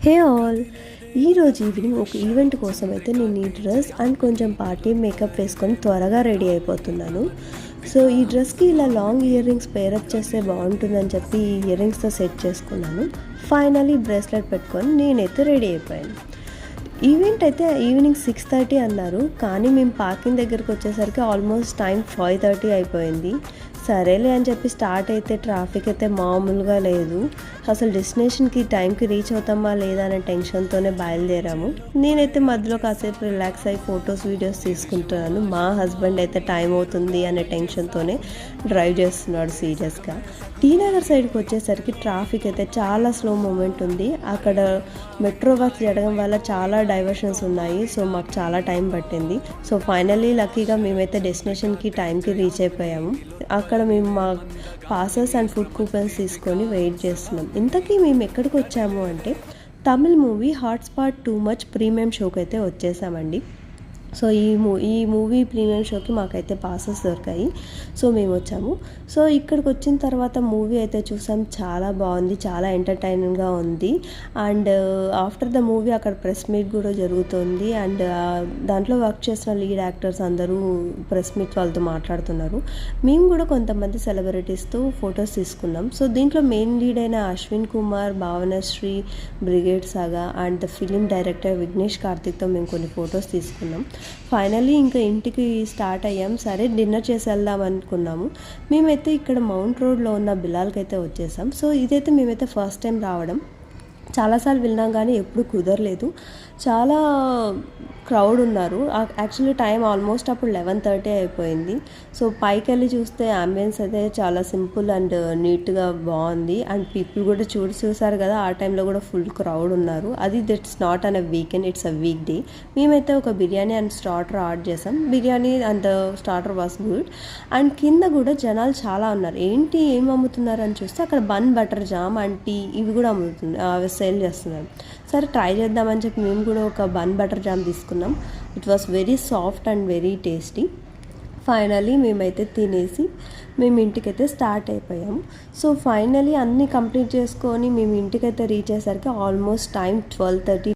Hey all, ఈరోజు evening ఒక event కోసం అయితే నేను ఈ డ్రెస్ అండ్ కొంచెం పార్టీ మేకప్ వేసుకొని త్వరగా రెడీ అయిపోతున్నాను. సో ఈ డ్రెస్కి ఇలా లాంగ్ ఇయర్ రింగ్స్ పేరప్ చేస్తే బాగుంటుందని చెప్పి ఈ ఇయర్ రింగ్స్తో సెట్ చేసుకున్నాను. ఫైనలీ బ్రేస్లెట్ పెట్టుకొని నేనైతే రెడీ అయిపోయాను. ఈవెంట్ అయితే ఈవినింగ్ 6:30 అన్నారు, కానీ మేము పార్కింగ్ దగ్గరికి వచ్చేసరికి ఆల్మోస్ట్ టైం 5:30 అయిపోయింది. సరేలే అని చెప్పి స్టార్ట్ అయితే ట్రాఫిక్ అయితే మామూలుగా లేదు. అసలు డెస్టినేషన్కి టైంకి రీచ్ అవుతామా లేదా అనే టెన్షన్తోనే బయలుదేరాము. నేనైతే మధ్యలో కాసేపు రిలాక్స్ అయ్యి ఫొటోస్ వీడియోస్ తీసుకుంటున్నాను. మా హస్బెండ్ అయితే టైం అవుతుంది అనే టెన్షన్తోనే డ్రైవ్ చేస్తున్నాడు సీరియస్గా. టీ నగర్ సైడ్కి వచ్చేసరికి ట్రాఫిక్ అయితే చాలా స్లో మూమెంట్ ఉంది. అక్కడ మెట్రో వర్క్ జరగడం వల్ల చాలా డైవర్షన్స్ ఉన్నాయి. సో మాకు చాలా టైం పట్టింది. సో ఫైనల్లీ లక్కీగా మేమైతే డెస్టినేషన్కి టైంకి రీచ్ అయిపోయాము. అక్కడ మేము మా పాసెస్ అండ్ ఫుడ్ కూపన్స్ తీసుకొని వెయిట్ చేస్తున్నాం. ఇంతకీ మేము ఎక్కడికి వచ్చాము అంటే Tamil movie hotspot too much premium షోకి అయితే వచ్చేసామండి. సో ఈ మూవీ ప్రీమియం షోకి మాకైతే పాసెస్ దొరికాయి. సో మేము వచ్చాము. సో ఇక్కడికి వచ్చిన తర్వాత మూవీ అయితే చూసాం. చాలా బాగుంది, చాలా ఎంటర్టైనింగ్గా ఉంది. అండ్ ఆఫ్టర్ ద మూవీ అక్కడ ప్రెస్ మీట్ కూడా జరుగుతుంది. అండ్ దాంట్లో వర్క్ చేసిన లీడ్ యాక్టర్స్ అందరూ ప్రెస్ మీట్ వాళ్ళతో మాట్లాడుతున్నారు. మేము కూడా కొంతమంది సెలబ్రిటీస్తో ఫొటోస్ తీసుకున్నాం. సో దీంట్లో మెయిన్ లీడ్ అయిన Ashwin Kumar, Bhavanashri, Brigida Saga and the film director Vignesh కార్తిక్తో మేము కొన్ని ఫొటోస్ తీసుకున్నాం. ఫైనల్లీ ఇంకా ఇంటికి స్టార్ట్ అయ్యాం. సరే డిన్నర్ చేసి వెళ్దాం అనుకున్నాము. మేమైతే ఇక్కడ మౌంట్ రోడ్లో ఉన్న బిలాల్కి అయితే వచ్చేసాం. సో ఇదైతే మేమైతే ఫస్ట్ టైం రావడం. చాలాసార్లు వెళ్ళినాం కానీ ఎప్పుడు కుదరలేదు. చాలా క్రౌడ్ ఉన్నారు. యాక్చువల్లీ టైం ఆల్మోస్ట్ అప్పుడు 11:30 అయిపోయింది. సో పైకి వెళ్ళి చూస్తే అంబియన్స్ అయితే చాలా సింపుల్ అండ్ నీట్గా బాగుంది. అండ్ పీపుల్ కూడా చూసారు కదా, ఆ టైంలో కూడా ఫుల్ క్రౌడ్ ఉన్నారు. అది that's not an a weekend, it's a week day. మేమైతే ఒక బిర్యానీ అండ్ స్టార్టర్ ఆర్డర్ చేసాం. Biryani and starter was good. And కింద కూడా జనాలు చాలా ఉన్నారు. ఏంటి ఏం అమ్ముతున్నారు అని చూస్తే అక్కడ bun butter jam and tea ఇవి కూడా అవి సేల్ చేస్తున్నారు. సరే ట్రై చేద్దామని చెప్పి మేము కూడా ఒక బన్ బటర్ జామ్ తీసుకున్నాం. It was very soft and very tasty. Finally మేమైతే తినేసి మేము ఇంటికైతే స్టార్ట్ అయిపోయాము. సో ఫైనలీ అన్నీ కంప్లీట్ చేసుకొని మేము ఇంటికైతే రీచ్ అయ్యేసరికి ఆల్మోస్ట్ టైం 12:30.